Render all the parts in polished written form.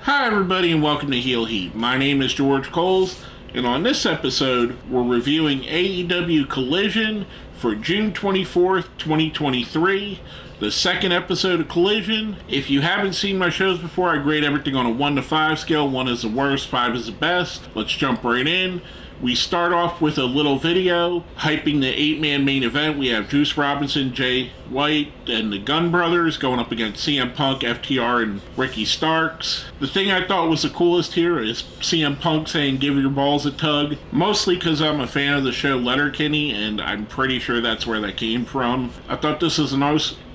Hi everybody and welcome to Heel Heat. My name is George Coles, and on this episode we're reviewing AEW Collision for June 24th, 2023, the second episode of Collision. If you haven't seen my shows before, I grade everything on a 1 to 5 scale. 1 is the worst, 5 is the best. Let's jump right in. We start off with a little video hyping the 8-man main event. We have Juice Robinson, Jay White, and the Gunn Brothers going up against CM Punk, FTR, and Ricky Starks. The thing I thought was the coolest here is CM Punk saying, "Give your balls a tug," mostly because I'm a fan of the show Letterkenny, and I'm pretty sure that's where that came from. I thought this was an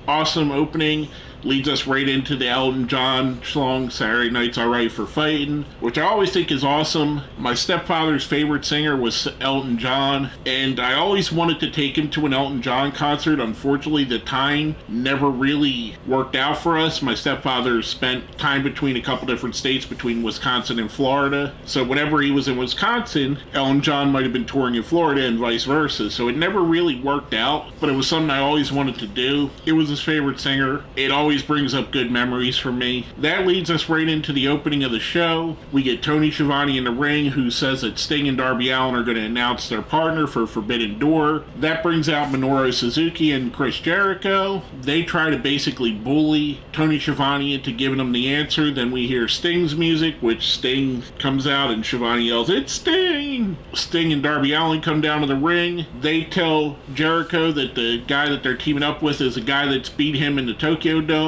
awesome opening. Leads us right into the Elton John song, "Saturday Night's Alright for Fighting," which I always think is awesome. My stepfather's favorite singer was Elton John, and I always wanted to take him to an Elton John concert. Unfortunately, the time never really worked out for us. My stepfather spent time between a couple different states, between Wisconsin and Florida. So whenever he was in Wisconsin, Elton John might have been touring in Florida and vice versa. So it never really worked out, but it was something I always wanted to do. It was his favorite singer. It always brings up good memories for me. That leads us right into the opening of the show. We get Tony Schiavone in the ring, who says that Sting and Darby Allin are going to announce their partner for Forbidden Door. That brings out Minoru Suzuki and Chris Jericho. They try to basically bully Tony Schiavone into giving them the answer. Then we hear Sting's music, which Sting comes out and Schiavone yells, "It's Sting!" Sting and Darby Allin come down to the ring. They tell Jericho that the guy that they're teaming up with is a guy that's beat him in the Tokyo Dome,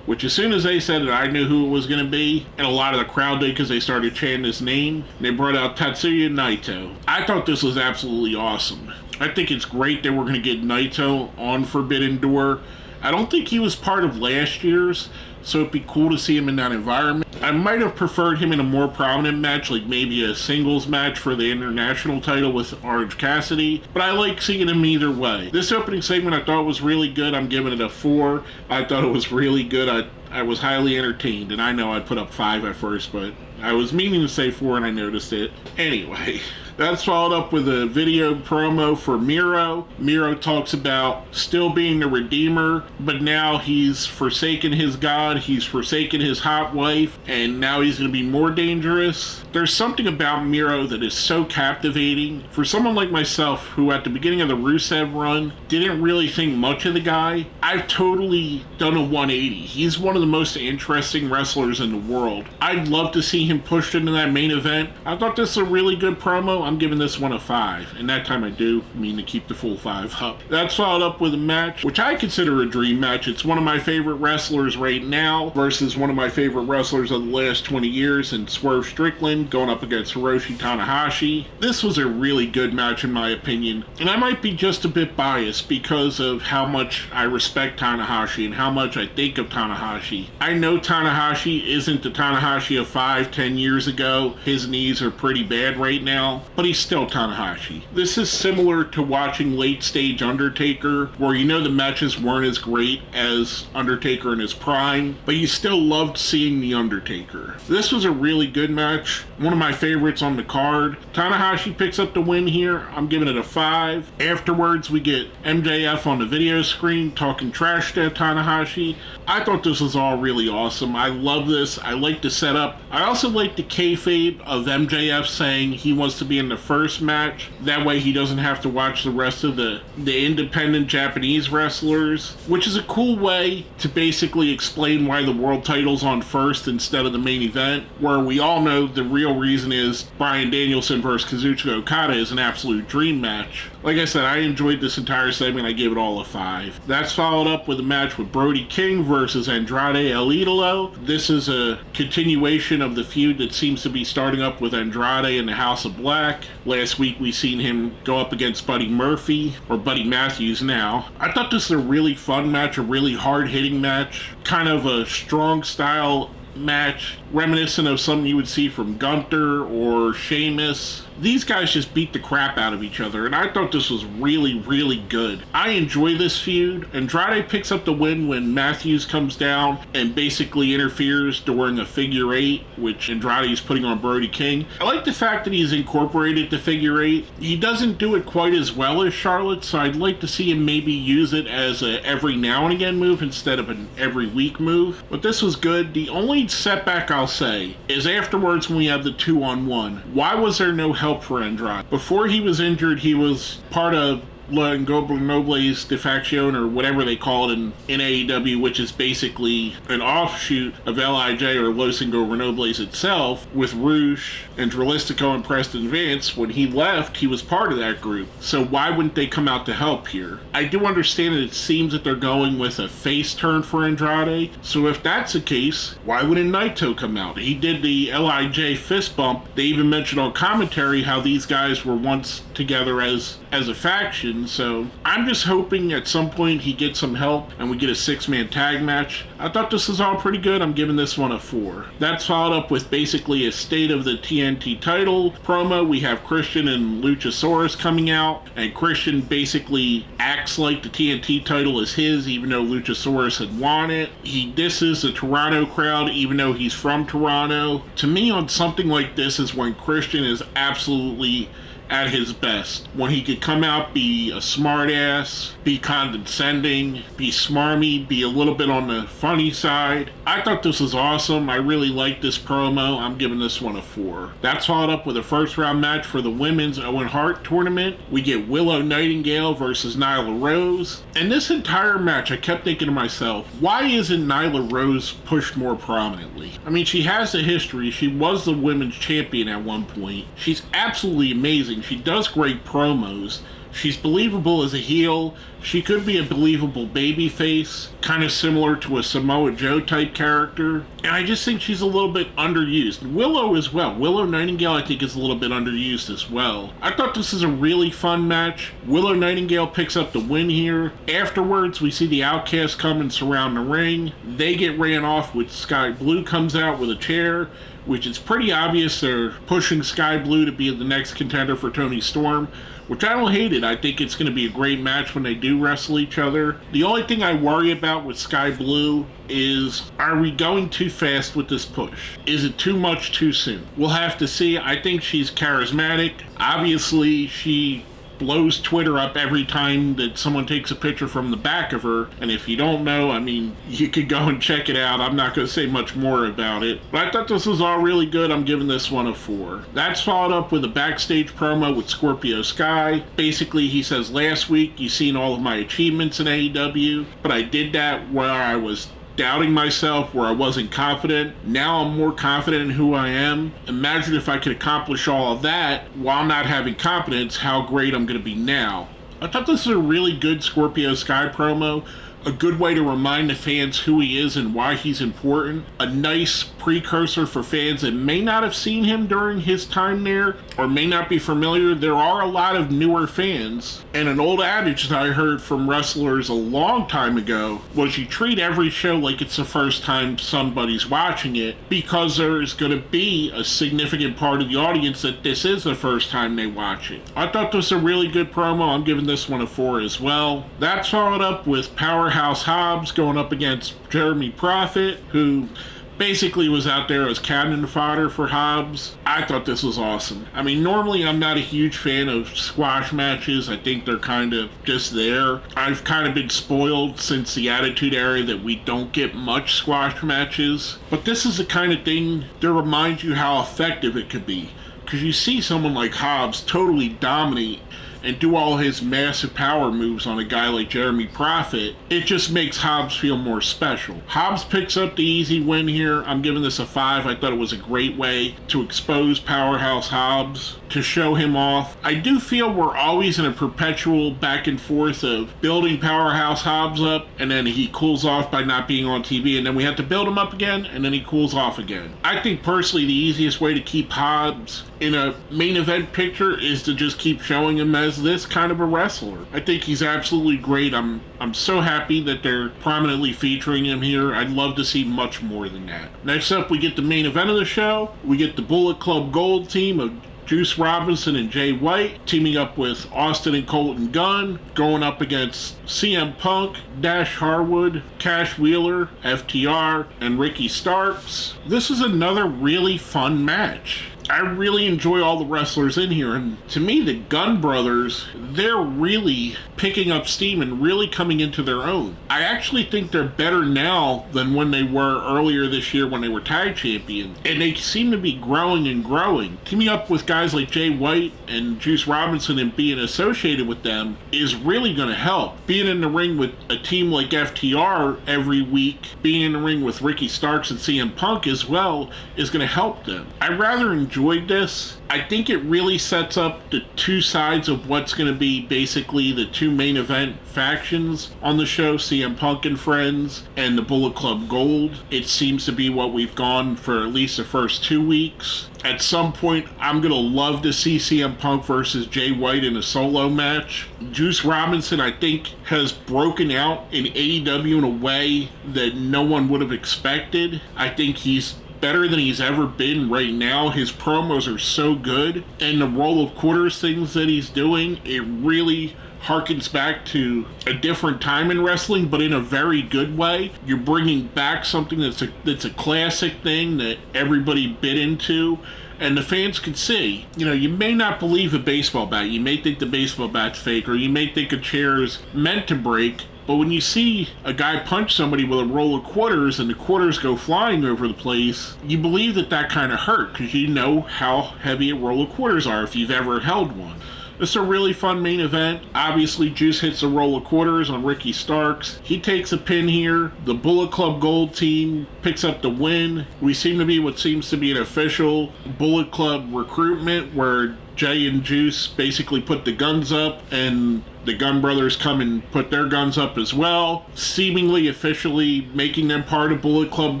which as soon as they said it, I knew who it was going to be, and a lot of the crowd did because they started chanting his name. They brought out Tatsuya Naito. I thought this was absolutely awesome. I think it's great that we're going to get Naito on Forbidden Door. I don't think he was part of last year's, so it'd be cool to see him in that environment. I might have preferred him in a more prominent match, like maybe a singles match for the international title with Orange Cassidy, but I like seeing him either way. This opening segment I thought was really good. I'm giving it a 4. I thought it was really good. I was highly entertained, and I know I put up 5 at first, but I was meaning to say 4 and I noticed it. Anyway, that's followed up with a video promo for Miro. Miro talks about still being the Redeemer, but now he's forsaken his God, he's forsaken his hot wife, and now he's going to be more dangerous. There's something about Miro that is so captivating. For someone like myself, who at the beginning of the Rusev run didn't really think much of the guy, I've totally done a 180. He's one of the most interesting wrestlers in the world. I'd love to see him pushed into that main event. I thought this was a really good promo. I'm giving this one a 5, and that time I do mean to keep the full 5 up. That's followed up with a match which I consider a dream match. It's one of my favorite wrestlers right now versus one of my favorite wrestlers of the last 20 years, and Swerve Strickland going up against Hiroshi Tanahashi. This was a really good match in my opinion, and I might be just a bit biased because of how much I respect Tanahashi and how much I think of Tanahashi. I know Tanahashi isn't the Tanahashi of 5-10 years ago. His knees are pretty bad right now, but he's still Tanahashi. This is similar to watching late stage Undertaker, where you know the matches weren't as great as Undertaker in his prime, but you still loved seeing the Undertaker. This was a really good match, one of my favorites on the card. Tanahashi picks up the win here. I'm giving it a 5. Afterwards, we get MJF on the video screen talking trash to Tanahashi. I thought this was all really awesome. I love this. I like the setup. I also like the kayfabe of MJF saying he wants to be in the first match. That way he doesn't have to watch the rest of the independent Japanese wrestlers, which is a cool way to basically explain why the world title's on first instead of the main event, where we all know the real reason is Bryan Danielson versus Kazuchika Okada is an absolute dream match. Like I said, I enjoyed this entire segment. I gave it all a 5. That's followed up with a match with Brody King versus Andrade El Idolo. This is a continuation of the feud that seems to be starting up with Andrade in the House of Black. Last week we seen him go up against Buddy Murphy, or Buddy Matthews now. I thought this was a really fun match, a really hard-hitting match, kind of a strong style match, reminiscent of something you would see from Gunther or Sheamus. these guys just beat the crap out of each other, and I thought this was really, really good. I enjoy this feud. Andrade picks up the win when Matthews comes down and basically interferes during a figure eight, which Andrade is putting on Brody King. I like the fact that he's incorporated the figure eight. He doesn't do it quite as well as Charlotte, so I'd like to see him maybe use it as a every now and again move instead of an every week move. But this was good. The only setback I'll say is afterwards when we have the 2-on-1. Why was there no help for Andrade? Before he was injured, he was part of La Ingobernoble's de Faction, or whatever they call it in AEW, which is basically an offshoot of LIJ or Los Ingobernables itself, with Rouge and Dralistico and Preston Vance. When he left, he was part of that group. So why wouldn't they come out to help here? I do understand that it seems that they're going with a face turn for Andrade, so if that's the case, why wouldn't Naito come out? He did the LIJ fist bump. They even mentioned on commentary how these guys were once together as a faction, so I'm just hoping at some point he gets some help and we get a 6-man tag match. I thought this was all pretty good. I'm giving this one a 4. That's followed up with basically a state of the TNT title promo. We have Christian and Luchasaurus coming out, and Christian basically acts like the TNT title is his, even though Luchasaurus had won it. He disses the Toronto crowd, even though he's from Toronto. To me, on something like this is when Christian is absolutely at his best. When he could come out, be a smartass, be condescending, be smarmy, be a little bit on the funny side. I thought this was awesome. I really liked this promo. I'm giving this one a 4. That's followed up with a first round match for the women's Owen Hart tournament. We get Willow Nightingale versus Nyla Rose. And this entire match, I kept thinking to myself, why isn't Nyla Rose pushed more prominently? I mean, she has a history. She was the women's champion at one point. She's absolutely amazing. She does great promos. She's believable as a heel. She could be a believable babyface, kind of similar to a Samoa Joe type character. And I just think she's a little bit underused. Willow as well. Willow Nightingale, I think, is a little bit underused as well. I thought this is a really fun match. Willow Nightingale picks up the win here. Afterwards, we see the Outcasts come and surround the ring. They get ran off with Sky Blue comes out with a chair, which is pretty obvious they're pushing Sky Blue to be the next contender for Toni Storm, which I don't hate it. I think it's going to be a great match when they do wrestle each other. The only thing I worry about with Sky Blue is, are we going too fast with this push? Is it too much too soon? We'll have to see. I think she's charismatic. Obviously, she blows Twitter up every time that someone takes a picture from the back of her. And if you don't know, I mean, you could go and check it out. I'm not going to say much more about it. But I thought this was all really good. I'm giving this one a 4. That's followed up with a backstage promo with Scorpio Sky. Basically, he says, last week you seen all of my achievements in AEW, but I did that where I was doubting myself, where I wasn't confident. Now I'm more confident in who I am. Imagine if I could accomplish all of that while not having confidence, how great I'm going to be now. I thought this was a really good Scorpio Sky promo. A good way to remind the fans who he is and why he's important. A nice precursor for fans that may not have seen him during his time there or may not be familiar. There are a lot of newer fans, and an old adage that I heard from wrestlers a long time ago was you treat every show like it's the first time somebody's watching it, because there's going to be a significant part of the audience that this is the first time they watch it. I thought this was a really good promo. I'm giving this one a 4 as well. That's followed up with Powerhouse Hobbs going up against Jeremy Prophet, who basically was out there as cannon fodder for Hobbs. I thought this was awesome. I mean, normally I'm not a huge fan of squash matches. I think they're kind of just there. I've kind of been spoiled since the Attitude Era that we don't get much squash matches. But this is the kind of thing that reminds you how effective it could be. Because you see someone like Hobbs totally dominate and do all his massive power moves on a guy like Jeremy Prophet, it just makes Hobbs feel more special. Hobbs picks up the easy win here. I'm giving this a 5. I thought it was a great way to expose Powerhouse Hobbs, to show him off. I do feel we're always in a perpetual back and forth of building Powerhouse Hobbs up, and then he cools off by not being on TV, and then we have to build him up again, and then he cools off again. I think personally the easiest way to keep Hobbs in a main event picture is to just keep showing him as this kind of a wrestler. I think he's absolutely great. I'm so happy that they're prominently featuring him here. I'd love to see much more than that. Next up, we get the main event of the show. We get the Bullet Club Gold team of Juice Robinson and Jay White teaming up with Austin and Colton Gunn, going up against CM Punk, Dash Harwood, Cash Wheeler, FTR, and Ricky Starks. This is another really fun match. I really enjoy all the wrestlers in here, and to me, the Gunn brothers, they're really picking up steam and really coming into their own. I actually think they're better now than when they were earlier this year when they were tag champions, and they seem to be growing and growing. Teaming up with guys like Jay White and Juice Robinson and being associated with them is really going to help. Being in the ring with a team like FTR every week, being in the ring with Ricky Starks and CM Punk as well, is going to help them. I rather enjoyed this. I think it really sets up the two sides of what's going to be basically the two main event factions on the show, CM Punk and Friends and the Bullet Club Gold. It seems to be what we've gone for at least the first 2 weeks. At some point, I'm going to love to see CM Punk versus Jay White in a solo match. Juice Robinson, I think, has broken out in AEW in a way that no one would have expected. I think he's better than he's ever been right now. His promos are so good, and the roll of quarters things that he's doing, it really harkens back to a different time in wrestling, but in a very good way. You're bringing back something that's a classic thing that everybody bit into, and the fans can see. You know, you may not believe a baseball bat. You may think the baseball bat's fake, or you may think a chair's meant to break. But when you see a guy punch somebody with a roll of quarters and the quarters go flying over the place, you believe that kind of hurt, because you know how heavy a roll of quarters are if you've ever held one. It's a really fun main event. Obviously, Juice hits a roll of quarters on Ricky Starks. He takes a pin here. The Bullet Club Gold team picks up the win. We seem to be what seems to be an official Bullet Club recruitment where Jay and Juice basically put the guns up, and the Gunn brothers come and put their guns up as well, seemingly officially making them part of Bullet Club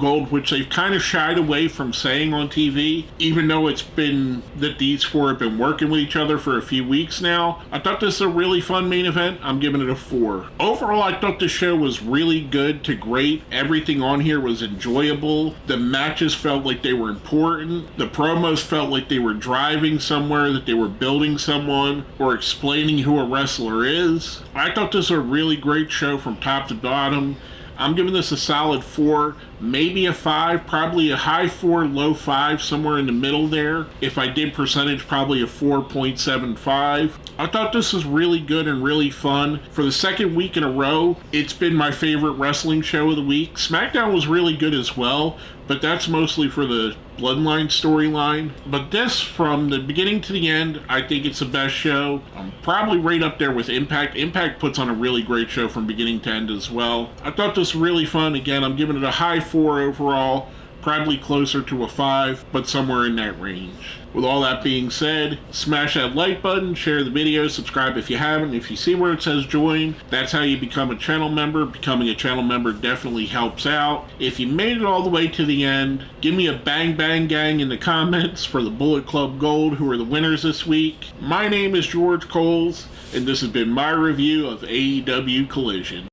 Gold, which they've kind of shied away from saying on TV, even though it's been that these four have been working with each other for a few weeks now. I thought this was a really fun main event. I'm giving it a 4. Overall, I thought the show was really good to great. Everything on here was enjoyable. The matches felt like they were important. The promos felt like they were driving somewhere, that they were building someone or explaining who a wrestler is. I thought this was a really great show from top to bottom. I'm giving this a solid 4, maybe a 5, probably a high 4, low 5, somewhere in the middle there. If I did percentage, probably a 4.75. I thought this was really good and really fun. For the second week in a row, it's been my favorite wrestling show of the week. SmackDown was really good as well, but that's mostly for the Bloodline storyline. But this, from the beginning to the end, I think it's the best show. I'm probably right up there with Impact. Impact puts on a really great show from beginning to end as well. I thought this was really fun. Again, I'm giving it a high 4 overall, probably closer to a 5, but somewhere in that range. With all that being said, smash that like button, share the video, subscribe if you haven't. If you see where it says join, that's how you become a channel member. Becoming a channel member definitely helps out. If you made it all the way to the end, give me a bang bang gang in the comments for the Bullet Club Gold, who are the winners this week. My name is George Coles, and this has been my review of AEW Collision.